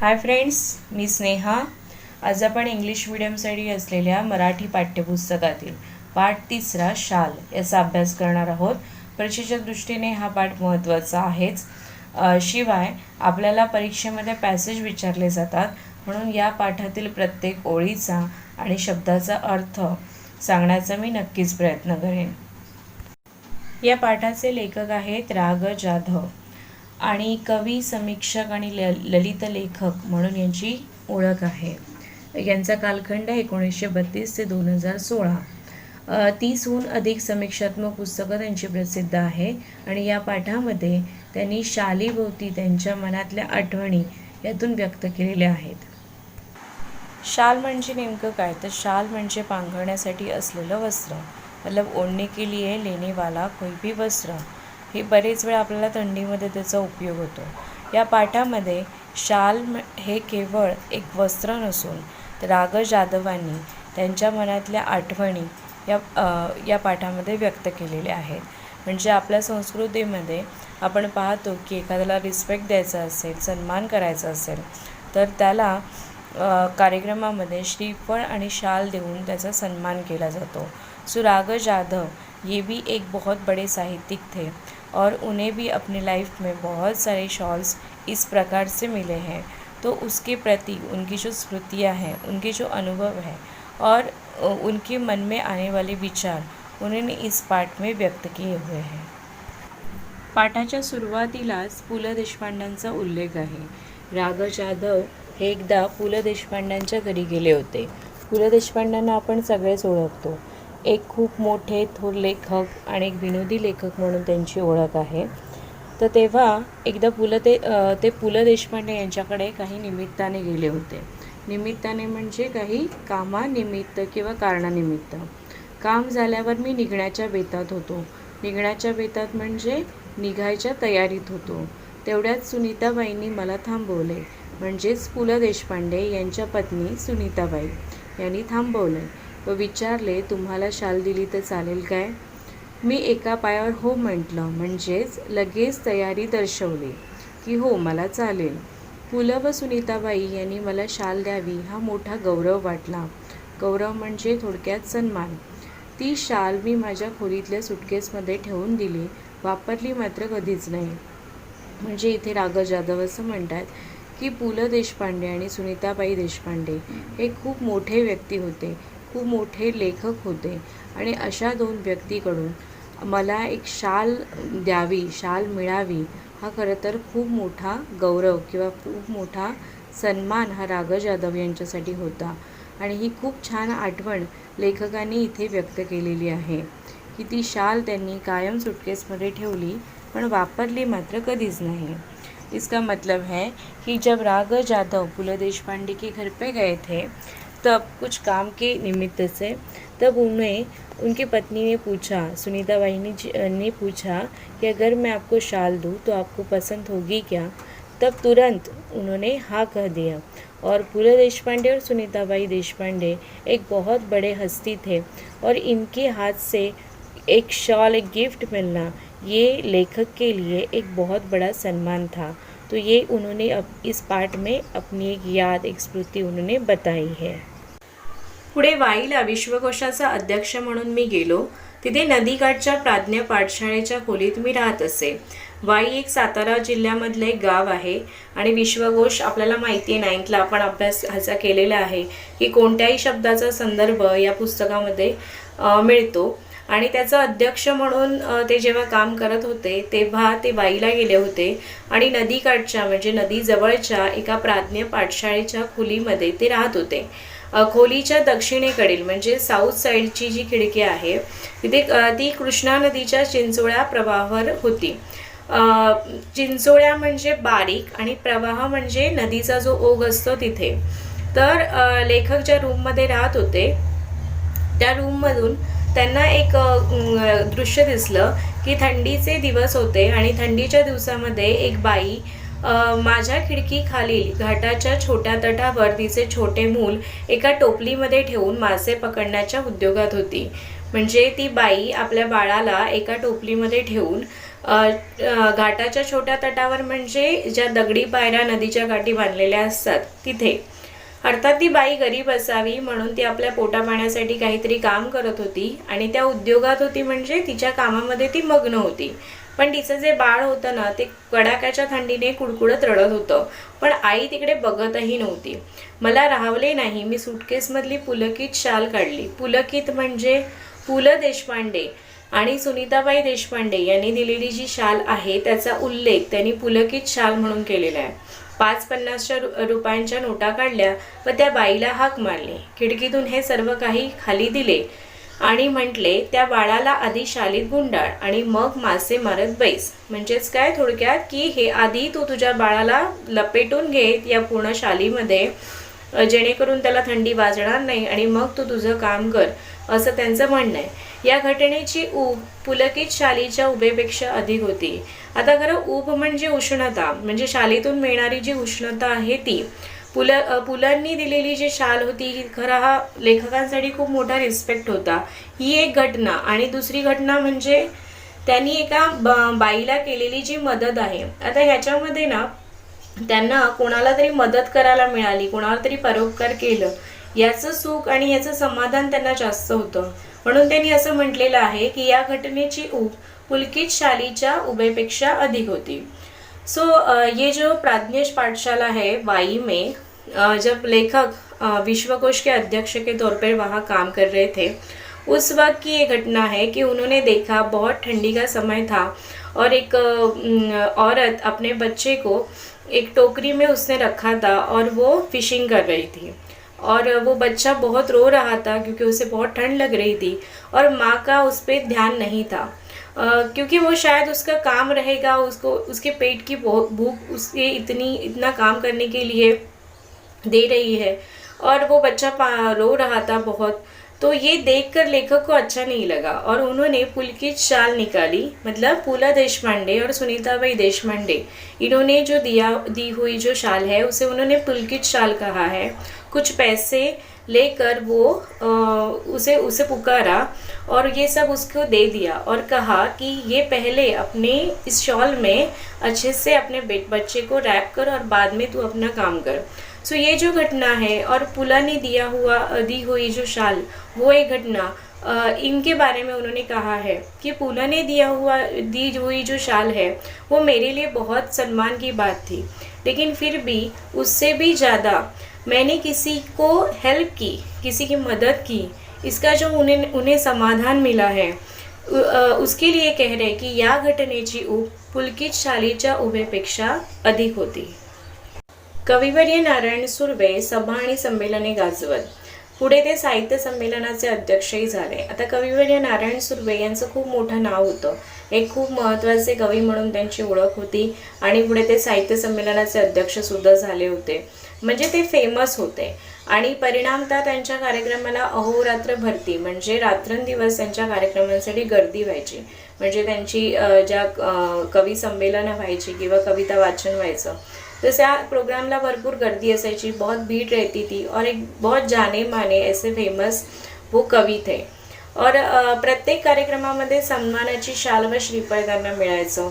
Hi friends, मी स्नेहा. आज आपण English मीडियमसाठी असलेल्या मराठी पाठ्यपुस्तकातील पाठ 3 शाल याचा अभ्यास करणार आहोत. परीक्षेच्या दृष्टीने हा पाठ महत्त्वाचा आहेच. शिवाय आपल्याला परीक्षेमध्ये पॅसेज विचारले जातात, म्हणून या पाठातील प्रत्येक ओळीचा आणि शब्दाचा अर्थ सांगण्याचा मी नक्कीच प्रयत्न करेन. या पाठाचे लेखक आहेत राग जाधव आणि कवी, समीक्षक आणि ललित लेखक म्हणून यांची ओळख आहे. यांचा कालखंड 1932 ते 2016. 30हून अधिक समीक्षात्मक पुस्तकं त्यांची प्रसिद्ध आहे आणि या पाठामध्ये त्यांनी शालीभोवती त्यांच्या मनातल्या आठवणी यातून व्यक्त केलेल्या आहेत. शाल म्हणजे नेमकं काय? तर शाल म्हणजे पांघरण्यासाठी असलेलं वस्त्र, मतलब ओढणे के लिए लेने वाला कोई भी वस्त्र. हे बरेच वेळा आपल्याला थंडीमध्ये त्याचा उपयोग होतो. या पाठामध्ये शाल हे केवळ एक वस्त्र नसून राग जाधवांनी त्यांच्या मनातल्या आठवणी या पाठामध्ये व्यक्त केलेल्या आहेत. म्हणजे आपल्या संस्कृतीमध्ये आपण पाहतो की एखाद्याला रिस्पेक्ट द्यायचा असेल, सन्मान करायचा असेल, तर त्याला कार्यक्रमामध्ये श्रीफळ आणि शाल देऊन त्याचा सन्मान केला जातो. सो राग जाधव ये भी एक बहुत बड़े साहित्यिक थे और उन्हें भी अपनी लाइफ में बहुत सारे शॉल्स इस प्रकार से मिले हैं. तो उसके प्रति उनकी जो स्मृतियाँ हैं, उनके जो अनुभव है और उनके मन में आने वाले विचार उन्होंने इस पाठ में व्यक्त किए हुए हैं. पाठाच्या सुरुवातीलाच पु ल देशपांड्यांचा उल्लेख आहे. राग जाधव हे एकदा पु ल देशपांड्यांच्या घरी गेले होते. पु ल देशपांड्यांना आपण सगळेच ओळखतो. एक खूप मोठे थोर लेखक आणि एक विनोदी लेखक म्हणून त्यांची ओळख आहे. तर तेव्हा एकदा पु ल देशपांडे यांच्याकडे काही निमित्ताने गेले होते. निमित्ताने म्हणजे काही कामानिमित्त किंवा कारणानिमित्त. काम झाल्यावर मी निघण्याच्या बेतात होतो. निघण्याच्या बेतात म्हणजे निघायच्या तयारीत होतो. तेवढ्यात सुनीताबाईंनी मला थांबवले. म्हणजेच पु ल देशपांडे यांच्या पत्नी सुनीताबाई यांनी थांबवले व विचारले, तुम्हाला शाल दिली तर चालेल काय? मी एका पायावर हो म्हटलं. म्हणजेच लगेच तयारी दर्शवली की हो, मला चालेल. पु ल व सुनीताबाई यांनी मला शाल द्यावी हा मोठा गौरव वाटला. गौरव म्हणजे थोडक्यात सन्मान. ती शाल मी माझ्या खोलीतल्या सुटकेसमध्ये ठेवून दिली, वापरली मात्र कधीच नाही. म्हणजे इथे राग जाधव असं म्हणतात की पु ल देशपांडे आणि सुनीताबाई देशपांडे हे खूप मोठे व्यक्ती होते, खूप मोठे लेखक होते आणि अशा दोन व्यक्तीकडून मला एक शाल द्यावी, शाल मिळावी हा खरं तर खूप मोठा गौरव किंवा खूप मोठा सन्मान हा राग जाधव यांच्यासाठी होता. आणि ही खूप छान आठवण लेखकांनी इथे व्यक्त केलेली आहे की ती शाल त्यांनी कायम सुटकेसमध्ये ठेवली पण वापरली मात्र कधीच नहीं. इसका मतलब है कि जब राग जाधव पु ल देशपांडे के घर पे गए थे तब कुछ काम के निमित्त से, तब उन्हें उनकी पत्नी ने पूछा, सुनीताबाई ने पूछा कि अगर मैं आपको शाल दूँ तो आपको पसंद होगी क्या? तब तुरंत उन्होंने हाँ कह दिया. और पु ल देशपांडे और सुनीताबाई देशपांडे एक बहुत बड़े हस्ती थे और इनके हाथ से एक शॉल, एक गिफ्ट मिलना ये लेखक के लिए एक बहुत बड़ा सम्मान था. तो ये उन्होंने इस पाठ में अपनी एक याद, एक स्मृति उन्होंने बताई है. पुढे वाईला विश्वकोशाचा अध्यक्ष म्हणून मी गेलो. तिथे नदीकाठच्या प्राज्ञ पाठशाळेच्या खोलीत मी राहत असे. वाई एक सातारा जिल्ह्यामधलं एक गाव आहे आणि विश्वकोश आपल्याला माहिती आहे, 9thला आपण अभ्यास ह्याचा केलेला आहे की कोणत्याही शब्दाचा संदर्भ या पुस्तकामध्ये मिळतो. आणि त्याचा अध्यक्ष म्हणून ते जेव्हा काम करत होते तेव्हा ते वाईला गेले होते आणि नदीकाठच्या म्हणजे नदीजवळच्या एका प्राज्ञ पाठशाळेच्या खोलीमध्ये ते राहत होते. खोलीच्या दक्षिणेकडील म्हणजे साऊथ साईडची जी खिडकी आहे तिथे ती कृष्णा नदीच्या चिंचोळ्या प्रवाहावर होती. चिंचोळ्या म्हणजे बारीक आणि प्रवाह म्हणजे नदीचा जो ओघ असतो तिथे. तर लेखक ज्या रूममध्ये राहत होते त्या रूममधून त्यांना एक दृश्य दिसलं की थंडीचे दिवस होते आणि थंडीच्या दिवसामध्ये एक बाई माझ्या खिडकीखालील घाटाच्या छोट्या तटावर तिचे छोटे मूल एका टोपलीमध्ये ठेवून मासे पकडण्याच्या उद्योगात होती. म्हणजे ती बाई आपल्या बाळाला एका टोपलीमध्ये ठेवून घाटाच्या छोट्या तटावर म्हणजे ज्या दगडी पायऱ्या नदीच्या काठी बांधलेल्या असतात तिथे. अर्थात ती बाई गरीब असावी म्हणून ती आपल्या पोटापाण्यासाठी काहीतरी काम करत होती आणि त्या उद्योगात होती, म्हणजे तिच्या कामामध्ये ती मग्न होती. पण तिचं जे बाळ होतं ना ते कडाक्याच्या थंडीने कुडकुडत रडत होतं, पण आई तिकडे बघतही नव्हती. मला राहवले नाही, मी सुटकेसमधली पुलकित शाल काढली. पुलकित म्हणजे पु ल देशपांडे आणि सुनीताबाई देशपांडे यांनी दिलेली जी शाल आहे त्याचा उल्लेख त्यांनी पुलकित शाल म्हणून केलेला आहे. 5-50 रुपयांच्या नोटा काढल्या व त्या बाईला हाक मारली. खिडकीतून हे सर्व काही खाली दिले आणि म्हटले, त्या बाळाला आधी शालीत गुंडाळ आणि मग मासे मारत बैस. म्हणजेच काय थोडक्यात की हे आधी तू तुझ्या बाळाला लपेटून घे या पूर्ण शालीमध्ये, जेणेकरून त्याला थंडी वाजणार नाही आणि मग तू तुझं काम कर, असं त्यांचं म्हणणं आहे. या घटनेची ऊब पुलकित शालीच्या उभेपेक्षा अधिक होती. आता खरं ऊब म्हणजे उष्णता, म्हणजे शालीतून मिळणारी जी उष्णता आहे ती. पुलंनी दिलेली जी शाल होती ही खरा हा लेखकांसाठी खूप मोठा रिस्पेक्ट होता. ही एक घटना. आणि दुसरी घटना म्हणजे त्यांनी एका बाईला केलेली जी मदत आहे. आता ह्याच्यामध्ये ना त्यांना कोणाला तरी मदत करायला मिळाली, कोणाला तरी परोपकार केलं, याचं सुख आणि याचं समाधान त्यांना जास्त होतं. म्हणून त्यांनी असं म्हटलेलं आहे की या घटनेची ऊब पुलकित शालीच्या उभेपेक्षा अधिक होती. सो ये जो प्राज्ञेश पाठशाला है वाई में, जब लेखक विश्वकोश के अध्यक्ष के तौर पर वहाँ काम कर रहे थे, उस वक्त की ये घटना है कि उन्होंने देखा बहुत ठंडी का समय था और एक औरत अपने बच्चे को एक टोकरी में उसने रखा था और वो फिशिंग कर रही थी और वो बच्चा बहुत रो रहा था क्योंकि उसे बहुत ठंड लग रही थी और माँ का उस पर ध्यान नहीं था, क्योंकि वो शायद उसका काम रहेगा, उसको उसके पेट की भूख उसके इतना काम करने के लिए दे रही है और वो बच्चा रो रहा था बहुत. तो ये देखकर लेखक को अच्छा नहीं लगा और उन्होंने पुलकित शाल निकाली. मतलब पु ल देशपांडे और सुनीताबाई देशपांडे इन्होंने जो दी हुई जो शाल है उसे उन्होंने पुलकित शाल कहा है. कुछ पैसे लेकर वो उसे पुकारा और ये सब उसको दे दिया और कहा कि ये पहले अपने इस शॉल में अच्छे से अपने बच्चे को रैप कर और बाद में तू अपना काम कर. सो ये जो घटना है और पुला ने दी हुई जो शाल, वो एक घटना, इनके बारे में उन्होंने कहा है कि पुला ने दी हुई जो शाल है वो मेरे लिए बहुत सम्मान की बात थी, लेकिन फिर भी उससे भी ज़्यादा मैंने किसी को हेल्प की, किसी की मदद की, इसका जो उन्हें समाधान मिला है उसके लिए कह रहे की या घटनेची ऊब पुलकित शालीच्या उभेपेक्षा अधिक होती. कविवर्य नारायण सुर्वे सभा आणि संमेलने गाजवत. पुढे ते साहित्य संमेलनाचे अध्यक्षही झाले. आता कविवर्य नारायण सुर्वे यांचं खूप मोठं नाव होतं, एक खूप महत्त्वाचे कवी म्हणून त्यांची ओळख होती आणि पुढे ते साहित्य संमेलनाचे अध्यक्ष सुद्धा झाले होते. म्हणजे ते फेमस होते आणि परिणामतः त्यांच्या कार्यक्रमाला अहोरात्र भरती, म्हणजे रात्रंदिवस त्यांच्या कार्यक्रमांसाठी गर्दी व्हायची. म्हणजे त्यांची ज्या कवी संमेलनं व्हायची किंवा कविता वाचन व्हायचं तो त्या प्रोग्रामला भरपूर गर्दी असायची, बहुत भीड़ रहती थी और एक बहुत जाने माने ऐसे फेमस वो कवी थे. और प्रत्येक कार्यक्रमामध्ये सन्मानाची शाल व श्रीफळ त्यांना मिळायचं.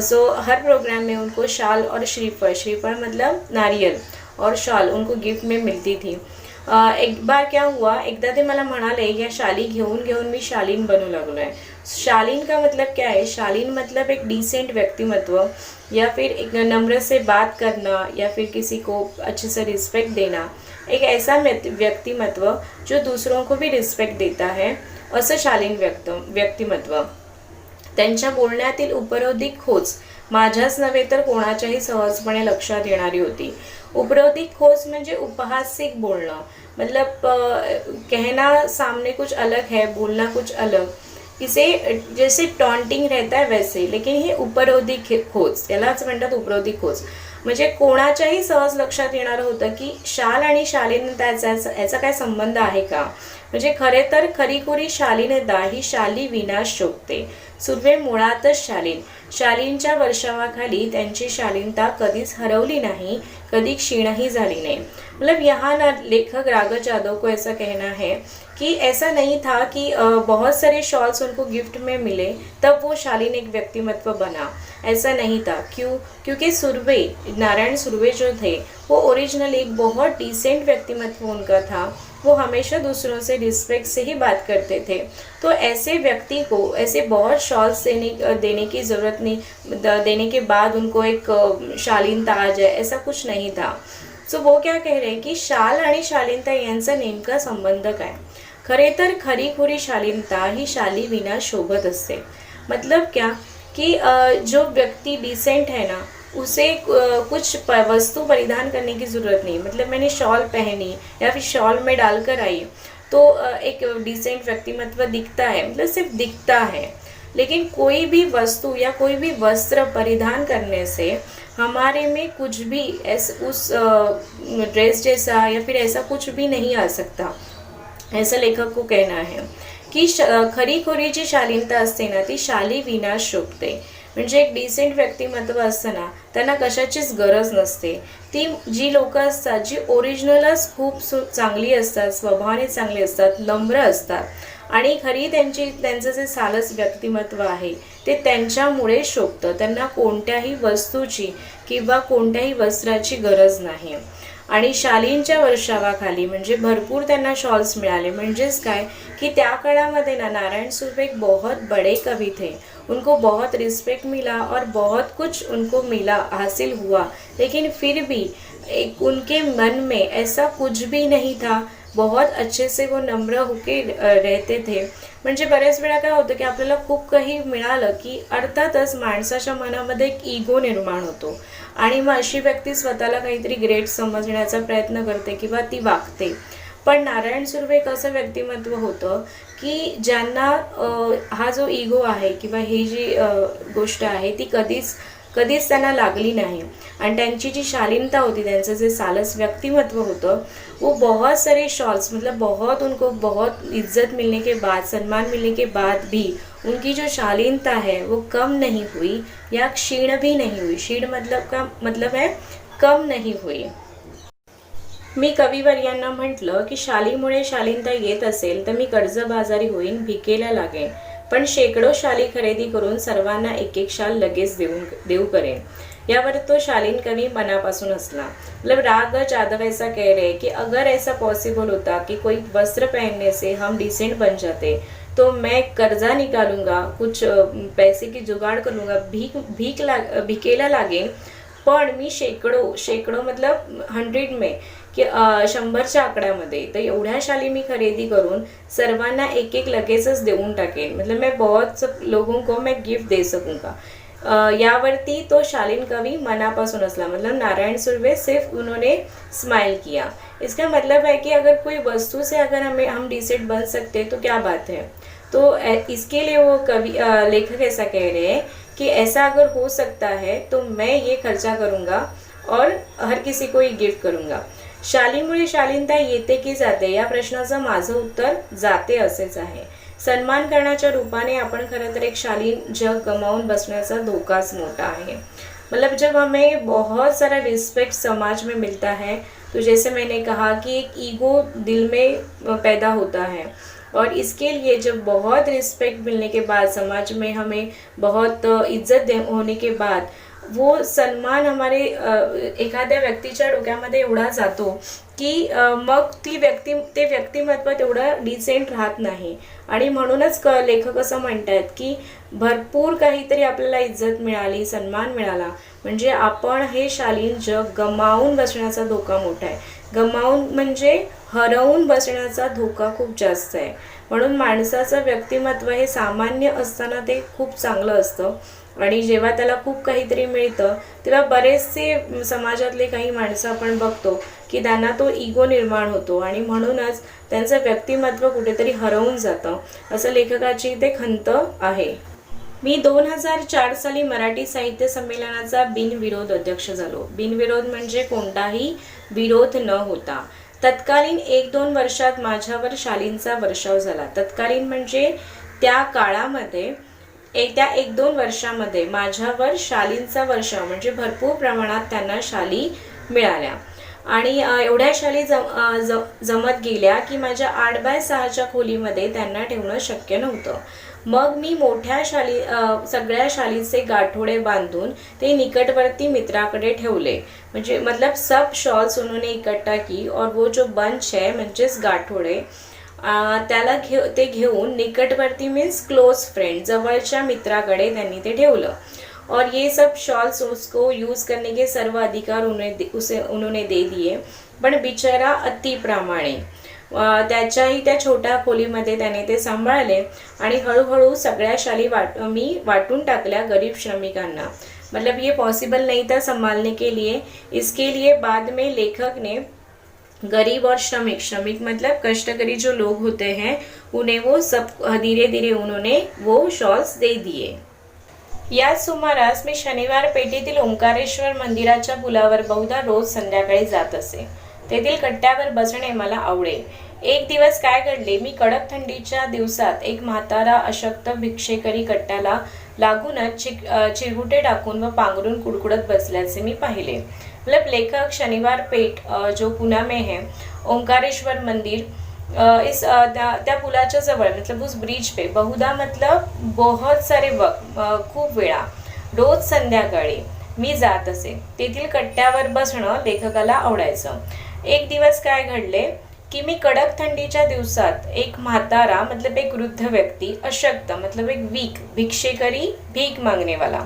सो हर प्रोग्राम में उनको शाल और श्रीफळ मतलब नारियल और शाल उनको गिफ्ट में मिलती थी. एक बार क्या हुआ, एकदा ते मला म्हणाले या शाली घेऊन मी शालीन बनू लागलो आहे. शालीन का मतलब क्या है? शालीन मतलब एक डिसेंट व्यक्तिमत्व या फिर एक नम्र से बात करना या फिर किसी को अच्छे से रिस्पेक्ट देना, एक ऐसा व्यक्तिमत्व जो दूसरों को भी रिस्पेक्ट देता है, असं शालीन व्यक्तिमत्व. त्यांच्या बोलण्यातील उपरोधिक खोच माझ्याच नव्हे तर कोणाच्याही सहजपणे लक्षात येणारी होती. उपरोधिक खोच म्हणजे उपहासिक बोलणं, मतलब कहना सामने कुछ अलग है, बोलना कुछ अलग, इसे जैसे टॉन्टिंग रहता है वैसे, लेकिन हे उपरोधिक खोच, यालाच म्हणतात उपरोधिक खोच. म्हणजे कोणाच्याही सहज लक्षात येणार होतं की शाल आणि शालीनता याचा काय संबंध आहे का. म्हणजे खरे तर खरीखुरी शालीनता ही शाली विनाश शोधते. सुर्वे मुळातच शालीन. शालीनच्या वर्षावाखाली त्यांची शालीनता कधीच हरवली नाही, कधी क्षीणही झाली नाही. मतलब यहाँ ना लेखक राघव जाधव को ऐसा कहना है कि ऐसा नहीं था कि बहुत सारे शॉल्स उनको गिफ्ट में मिले तब वो शालीन एक व्यक्तिमत्व बना। ऐसा नहीं था। क्योंकि सुर्वे, नारायण सुर्वे जो थे वो ओरिजिनली एक बहुत डिसेंट व्यक्तिमत्व उनका था। वो हमेशा दूसरों से रिस्पेक्ट से ही बात करते थे। तो ऐसे व्यक्ति को ऐसे बहुत शॉल्स देने की ज़रूरत नहीं, देने के बाद उनको एक शालीनता आ जाए, ऐसा कुछ नहीं था। सो वो क्या कह रहे हैं की शाल आणि शालीनता यांचा नेमका संबंध काय? खरे तर खरीखुरी शालीनता ही शाली विना शोभत असते। मतलब क्या कि जो व्यक्ति डिसेंट है ना, उसे कुछ वस्तु परिधान करने की ज़रूरत नहीं। मतलब मैंने शॉल पहनी या फिर शॉल में डालकर आई तो एक डिसेंट व्यक्तिमत्व दिखता है, मतलब सिर्फ दिखता है। लेकिन कोई भी वस्तु या कोई भी वस्त्र परिधान करने से हमारे में कुछ भी उस ड्रेस जैसा या फिर ऐसा कुछ भी नहीं आ सकता, ऐसा लेखक को कहना है की खरीखुरी जी शालीनता असते ना ती शाली विना शोभते। म्हणजे एक डिसेंट व्यक्तिमत्व असतं ना, त्यांना कशाचीच गरज नसते। ती जी लोक असतात जी ओरिजिनलच खूप चांगली असतात, स्वभावाने चांगली असतात, नम्र असतात आणि खरी त्यांचं जे सालस व्यक्तिमत्व आहे ते त्यांच्यामुळे शोभतं। त्यांना कोणत्याही वस्तूची किंवा कोणत्याही वस्त्राची गरज नाही। आणि शालींच्या वर्षावाखाली म्हणजे भरपूर त्यांना शॉल्स मिळाले। म्हणजेच काय कि त्या काळामध्ये ना नारायण सुर्वे एक बहुत बड़े कवि थे, उनको बहुत रिस्पेक्ट मिला और बहुत कुछ उनको मिला, हासिल हुआ। लेकिन फिर भी एक उनके मन में ऐसा कुछ भी नहीं था। बहुत अच्छे से वो नम्र होके रहते थे। म्हणजे बरेच वेळा काय होतं की आपल्याला खूप काही मिळालं की अर्थातच माणसाच्या मनामध्ये एक इगो निर्माण होतो आणि मग अशी व्यक्ती स्वतःला काहीतरी ग्रेट समजण्याचा प्रयत्न करते किंवा ती वागते। पण नारायण सुर्वे एक असं व्यक्तिमत्व होतं की ज्यांना हा जो इगो आहे किंवा ही जी गोष्ट आहे ती कधीच त्यांना लागली नाही। आणि त्यांची जी शालीनता होती, त्यांचं जे सालस व्यक्तिमत्व होतं, वो बहुत सारे शॉल्स, मतलब बहुत उनको बहुत इज्जत मिलने के बाद, सम्मान मिलने के बाद भी उनकी जो शालीनता है वो कम नहीं हुई या क्षीण भी नहीं हुई। क्षीण मतलब का मतलब है कम नहीं हुई। मी कविवर्यांना म्हटलं की शालीमुळे शालीनता येत असेल तर मी कर्जबाजारी होईन, भिकेला लागेन, पण शेकडो शाली खरेदी करून सर्वांना एक एक शाल लगेच देऊ करेन। यावर तो शालीन कवि मनापासून हंसला। मतलब राग यादव ऐसा कह रहे कि अगर ऐसा पॉसिबल होता कि कोई वस्त्र पहनने से हम डिसेंट बन जाते तो मैं कर्जा निकालूंगा, कुछ पैसे की जुगाड़ कर लूँगा, भिकेला लागेन, पण मी शेकडो मतलब 100 में कि 100च्या आकड्यामध्ये तर एवढ्या शाली मी खरेदी करून सर्वांना एक एक लगेचच देऊन टाकेन। मतलब मैं बहुत लोगों को मैं गिफ्ट दे सकूँगा। यावरती तो शालीन कवि मनापासून हंसला। मतलब नारायण सुर्वे सिर्फ उन्होंने स्माइल किया। इसका मतलब है कि अगर कोई वस्तु से अगर हम डिसेंट बन सकते तो क्या बात है। तो इसके लिए वो लेखक ऐसा कह रहे हैं कि ऐसा अगर हो सकता है तो मैं ये खर्चा करूँगा और हर किसी को ये गिफ्ट करूँगा। शालीमुळे शालीनता येते की जाते या प्रश्नाचं माझं उत्तर जाते असेच आहे। सन्मान करण्याच्या रूपाने आपण खरं तर एक शालीन जग गमावून बसण्याचा धोकाच मोठा है। मतलब जब हमें बहुत सारा रिस्पेक्ट समाज में मिलता है तो जैसे मैंने कहा कि एक ईगो दिल में पैदा होता है और इसके लिए जब बहुत रिस्पेक्ट मिलने के बाद समाज में हमें बहुत इज्जत होने के बाद वो सन्मान हमारे एखाद्या व्यक्तीच्या डोक्यामध्ये एवढा जातो की मग ते व्यक्तिमत्व तेवढं डिसेंट राहत नाही। आणि म्हणूनच लेखक असं म्हणतात की भरपूर काहीतरी आपल्याला इज्जत मिळाली, सन्मान मिळाला, म्हणजे आपण हे शालीन जग गमावून बसण्याचा धोका मोठा आहे। गमावून म्हणजे हरवून बसण्याचा धोका खूप जास्त आहे। म्हणून माणसाचं व्यक्तिमत्व हे सामान्य असताना ते खूप चांगलं असतं आणि जेव्हा त्याला खूप काहीतरी मिळतं तेव्हा बरेचसे समाजातले काही माणसं आपण बघतो की त्यांना तो इगो निर्माण होतो आणि म्हणूनच त्यांचं व्यक्तिमत्व कुठेतरी हरवून जातं, असं लेखकाची इथे खंत आहे। मी 2004 साली मराठी साहित्य संमेलनाचा बिनविरोध अध्यक्ष झालो। बिनविरोध म्हणजे कोणताही विरोध न होता। तत्कालीन 1-2 वर्षात माझ्यावर शालींचा वर्षाव झाला। तत्कालीन म्हणजे त्या काळामध्ये त्या 1-2 वर्षामध्ये माझ्यावर शालींचा वर्षाव म्हणजे भरपूर प्रमाणात त्यांना शाली मिळाल्या। आणि एवढ्या शाली जमत गेल्या की माझ्या 8x6च्या खोलीमध्ये त्यांना ठेवणं शक्य नव्हतं. मग मी मोठ्या सगळ्या शालीचे गाठोडे बांधून ते निकटवर्ती मित्राकडे ठेवले. म्हणजे मतलब सब शॉल्स उन्होंने इकट्ठा की और वो जो बंच है म्हणजेच गाठोडे त्याला ते घेऊन निकटवर्ती मीन्स क्लोज फ्रेंड जवळच्या मित्राकडे त्यांनी ते ठेवलं. और ये सब शॉल्स उसको यूज़ करने के सर्व अधिकार उन्होंने दे दिए. पण बिचारा अतिप्रमाणे त्याच्याही त्या छोट्या खोलीमध्ये त्याने ते सांभाळले आणि हळूहळू सगळ्या शाली मी वाटून टाकल्या गरीब श्रमिकांना. मतलब ये पॉसिबल नहीं था संभालने के लिए. इसके लिए बाद में लेखक ने गरीब और श्रमिक मतलब कष्टकरी जो लोग होते हैं उन्हें वो सब धीरे धीरे उन्होंने वो शॉल्स दे दिए. या सुमारास मी शनिवार पेठेतील ओंकारेश्वर मंदिराच्या पुलावर बहुधा रोज संध्याकाळी जात असे. तेथील कट्ट्यावर बसणे मला आवडे. एक दिवस काय घडले, मी कडक थंडीच्या दिवसात एक म्हातारा अशक्त भिक्षेकरी कट्ट्याला लागूनच चिरगुटे टाकून व पांघरून कुडकुडत बसल्याचे मी पाहिले. मतलब लेखक शनिवार पेठ जो पुणे में है ओंकारेश्वर मंदिर त्या पुलाच्या जवळ मतलब उस ब्रिज पे बहुधा मतलब बहुत सारे खूप वेळा रोज संध्याकाळी मी जात असे. तेथील कट्ट्यावर बसणं लेखकाला आवडायचं. एक दिवस काय घडले की मी कडक थंडीच्या दिवसात एक म्हातारा मतलब एक वृद्ध व्यक्ती अशक्त मतलब एक वीक भिक्षेकरी भीक मागनेवाला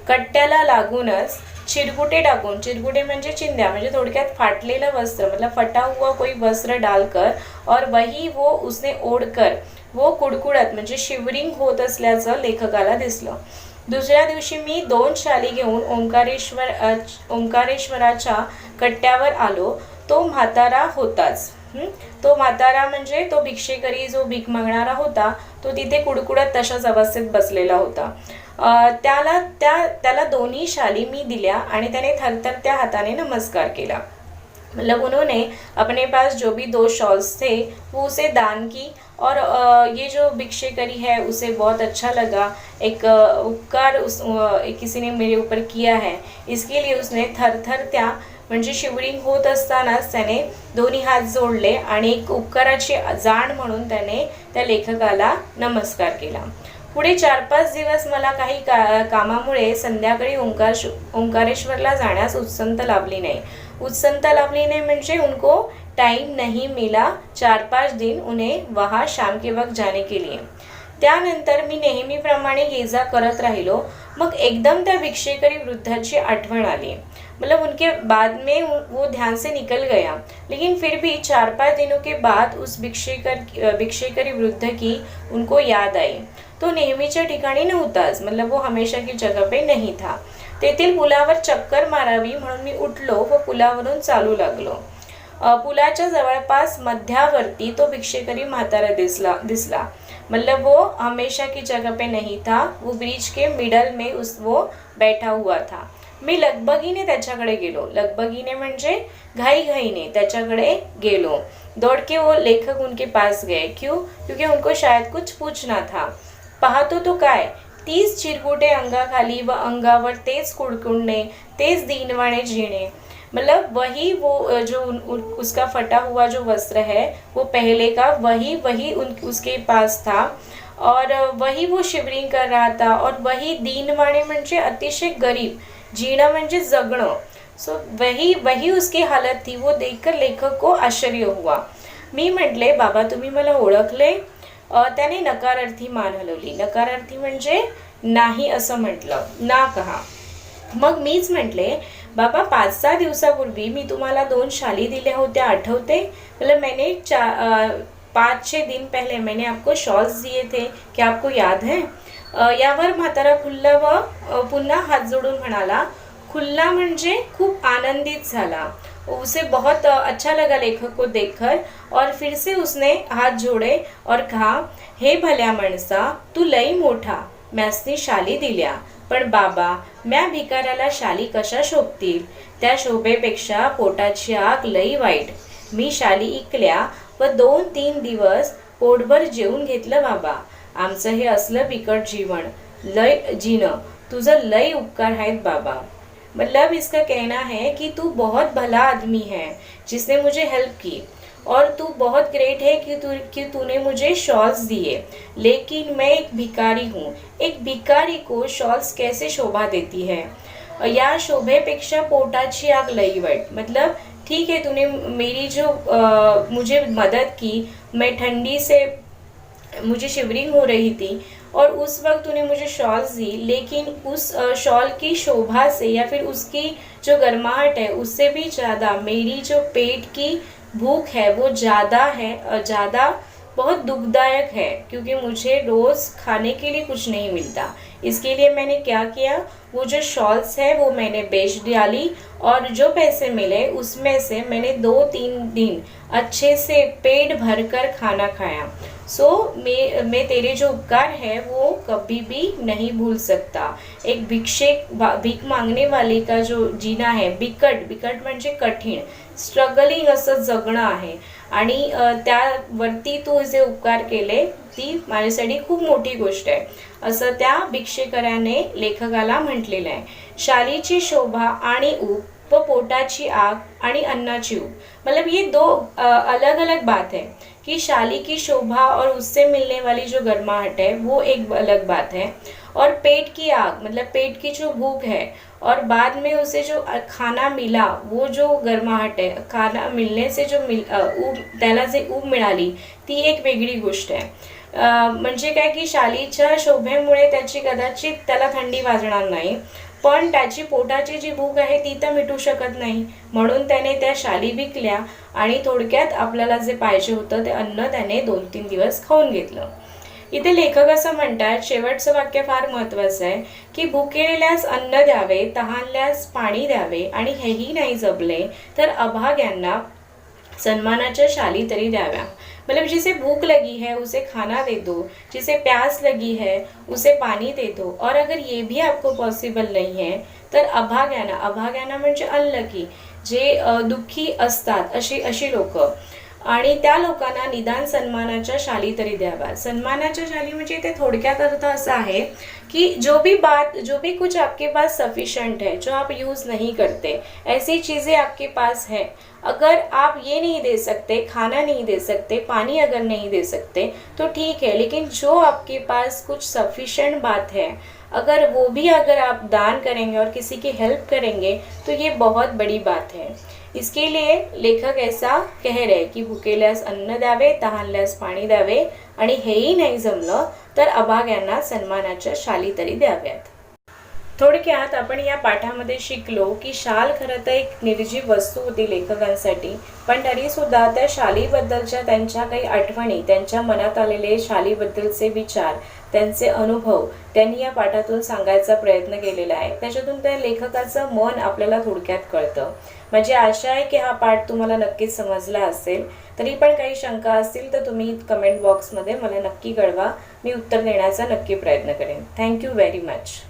कट्ट्याला लागूनच चिरगुटे टाकून, चिरगुटे म्हणजे चिंध्या म्हणजे थोडक्यात फाटलेलं वस्त्र मतलब फटा हुआ कोई वस्त्र डालकर और वही वो उसने ओढकर वो कुडकुडत म्हणजे शिवरिंग होत असल्याचं लेखकाला दिसलं. दुसऱ्या दिवशी मी 2 शाली घेऊन ओंकारेश्वराच्या कट्ट्यावर आलो. तो म्हातारा होताच. तो म्हातारा म्हणजे तो भिक्षेकरी जो भीक मागणारा होता तो तिथे कुडकुडत तशाच अवस्थेत बसलेला होता. त्याला दोन्ही शाली मी दिल्या आणि त्याने थरथरत्या हाताने नमस्कार केला. मतलब उन्होंने अपने पास जो भी 2 शॉल्स थे वो उसे दान की और ये जो भिक्षेकरी है उसे बहुत अच्छा लगा. एक उपकार किसी ने मेरे ऊपर किया है इसके लिए उसने थरथरत्या म्हणजे शिवरिंग होत असतानाच त्याने दोन्ही हात जोडले आणि एक उपकाराची जाण म्हणून त्याने त्या लेखकाला नमस्कार केला. पुढे 4-5 दिवस मला काही कामामुळे संध्याकाळी ओंकारेश्वरला जाण्यास उत्सुकता लाभली नहीं म्हणजे उनको टाइम नहीं मिला 4-5 दिन उन्हें वहाँ शाम के वक्त जाने के लिए. त्यानंतर मी नेहमीप्रमाणे ये जा करत राहिलो. मग एकदम त्या भिक्षेकरी वृद्धाची आठवण आली. मतलब उनके बाद में वो ध्यान से निकल गया, लेकिन फिर भी 4-5 दिनों के बाद उस भिक्षेकरी वृद्ध की उनको याद आई. तो नेहमीच्या ठिकाणी नव्हताच, मतलब वो हमेशा की जगह पे नहीं था. तेथील पुलावर चक्कर मारावी म्हणून मी उठलो व पुलावरून चालू लागलो. पुलाच्या जवळपास मध्यावर्ती तो भिक्षेकरी म्हातारा दिसला. मतलब वो हमेशा की जगह पे नहीं था, वो ब्रिज के मिडल में वो बैठा हुआ था. मी लगबगीने त्याच्याकडे गेलो. लगबगीने म्हणजे घाईघाईने त्याच्याकडे गेलो. दौड़ के वो लेखक उनके पास गए. क्यों? क्योंकि उनको शायद कुछ पूछना था. पाहतो तो काय, 30 चिरकुटे अंगाखाली व अंगावर तेच कुडकुडणे, तेच दीनवाणे जीणे. मतलब वही वो जो उसका फटा हुआ जो वस्त्र है वो पहले का वही उसके पास था और वही वो शिवरिंग कर रहा था और वही दीनवाणे म्हणजे अतिशय गरीब, जीणं म्हणजे जगणं. सो वही उसकी हालत थी. वो देखकर लेखक को आश्चर्य हुआ. मी म्हटले, बाबा तुम्ही मला ओळखले? त्याने नकारार्थी मान हलवली. नकारार्थी म्हणजे नाही असं म्हटलं, ना कहा. मग मीच म्हटले, बाबा 5-6 दिवसापूर्वी मी तुम्हाला 2 शाली दिल्या होत्या, आठवते? मतलब मैंने 5-6 दिन पहले मैंने आपको शॉल्स दिए थे, क्या आपको याद है? यावर म्हातारा खुल्ला व पुन्हा हात जोडून म्हणाला. खुल्ला म्हणजे खूप आनंदित झाला. उसे बहुत अच्छा लगा लेखक को देखकर और फिर से उसने हाथ जोड़े और कहा, हे भल्या माणसा, तू लई मोठा, मॅसनी शाली दिल्या, पण बाबा म्या भिकाऱ्याला शाली कशा शोभतील? त्या शोभेपेक्षा पोटाची आग लई वाईट. मी शाली इकल्या व 2-3 दिवस पोटभर जेवून घेतलं बाबा. आमचं हे असलं बिकट जीवन लय जीणं, तुझं लई उपकार आहेत बाबा. मतलब इसका कहना है कि तू बहुत भला आदमी है जिसने मुझे हेल्प की, और तू बहुत ग्रेट है कि तूने मुझे शॉल्स दिए, लेकिन मैं एक भिखारी हूँ। एक भिखारी को शॉल्स कैसे शोभा देती है? या शोभेपेक्षा पोटाची आग लईवट, मतलब ठीक है तूने मेरी जो मुझे मदद की, मैं ठंडी से मुझे शिवरिंग हो रही थी और उस वक्त तूने मुझे शॉल्स दी, लेकिन उस शॉल की शोभा से या फिर उसकी जो गर्माहट है उससे भी ज़्यादा मेरी जो पेट की भूख है वो ज़्यादा है, ज़्यादा बहुत दुखदायक है, क्योंकि मुझे रोज़ खाने के लिए कुछ नहीं मिलता। इसके लिए मैंने क्या किया, वो जो शॉल्स है वो मैंने बेच डाली और जो पैसे मिले उसमें से मैंने 2-3 दिन अच्छे से पेट भर कर खाना खाया। मैं तेरे जो उपकार है वो कभी भी नहीं भूल सकता। एक भीक मागणे वाले का जो जीना है, बिकट म्हणजे कठीण, स्ट्रगलिंग असं जगणं आहे, आणि त्यावरती तू जे उपकार केले ती माझ्यासाठी खूप मोठी गोष्ट आहे, असं त्या भिक्षेकराने लेखकाला म्हटलेलं आहे. शालीची शोभा आणि ऊब व पोटाची आग आणि अन्नाची ऊब, मतलब ये दो अलग अलग बात है कि शाली की शोभा और उससे मिलने वाली जो गर्माहट है वो एक अलग बात है, और पेट की आग मतलब पेट की जो भूख है और बाद में उसे जो खाना मिला वो जो गर्माहट है, खाना मिलने से जो त्याला जे ऊब मिळाली ती एक वेगळी गोष्ट आहे. म्हणजे काय की शालीच्या शोभेमुळे त्याची कदाचित त्याला थंडी वाजणार नाही, पण त्याची पोटाची जी भूक आहे ती तर मिटू शकत नाही, म्हणून त्याने त्या शाली विकल्या आणि थोडक्यात आपल्याला जे पाहिजे होतं ते अन्न त्याने 2-3 दिवस खाऊन घेतलं. इथे लेखक असं म्हणतात, शेवटचं वाक्य फार महत्त्वाचं आहे की भुकेलेल्यास अन्न द्यावे, तहानल्यास पाणी द्यावे, आणि हेही नाही जमले तर अभाग्यांना सन्मानाच्या शाली तरी द्याव्या. मतलब जिसे भूख लगी है उसे खाना दे दो, जिसे प्यास लगी है उसे पानी दे दो, और अगर ये भी आपको पॉसिबल नहीं है तर अभाग्यांना म्हणजे अनलकी, जे दुःखी असतात अशी लोक, आणि त्या लोकांना निदान सन्मानाच्या शाली तरी द्यावा. सन्मानाच्या शाली म्हणजे ते थोडक्यात अर्थ असा आहे कि जो भी कुछ आपके पास सफिशिएंट है, जो आप यूज़ नहीं करते, ऐसी चीज़ें आपके पास है, अगर आप ये नहीं दे सकते, खाना नहीं दे सकते, पानी अगर नहीं दे सकते तो ठीक है, लेकिन जो आपके पास कुछ सफिशिएंट बात है अगर वो भी अगर आप दान करेंगे और किसी की हेल्प करेंगे तो ये बहुत बड़ी बात है. इसके लिए लेखक ऐसा कह रहे की भुकेल्यास अन्न द्यावे, तहानल्यास पाणी द्यावे, आणि हेही नाही जमलं तर अभाग्यांना सन्मानाच्या शाली तरी द्याव्यात. थोडक्यात आपण या पाठामध्ये शिकलो की शाल खरं तर एक निर्जीव वस्तू होती लेखकांसाठी, पण तरीसुद्धा त्या शालीबद्दलच्या त्यांच्या काही आठवणी, त्यांच्या मनात आलेले शालीबद्दलचे विचार, त्यांचे अनुभव त्यांनी या पाठातून सांगायचा प्रयत्न केलेला आहे. त्याच्यातून त्या लेखकाचं मन आपल्याला थोडक्यात कळतं. म्हणजे आशा आहे की हा पाठ तुम्हाला नक्कीच समजला असेल. तरी पण काही शंका असतील तर तुम्ही कमेंट बॉक्समध्ये मला नक्की कळवा, मी उत्तर देण्याचा नक्की प्रयत्न करेन. Thank you very much.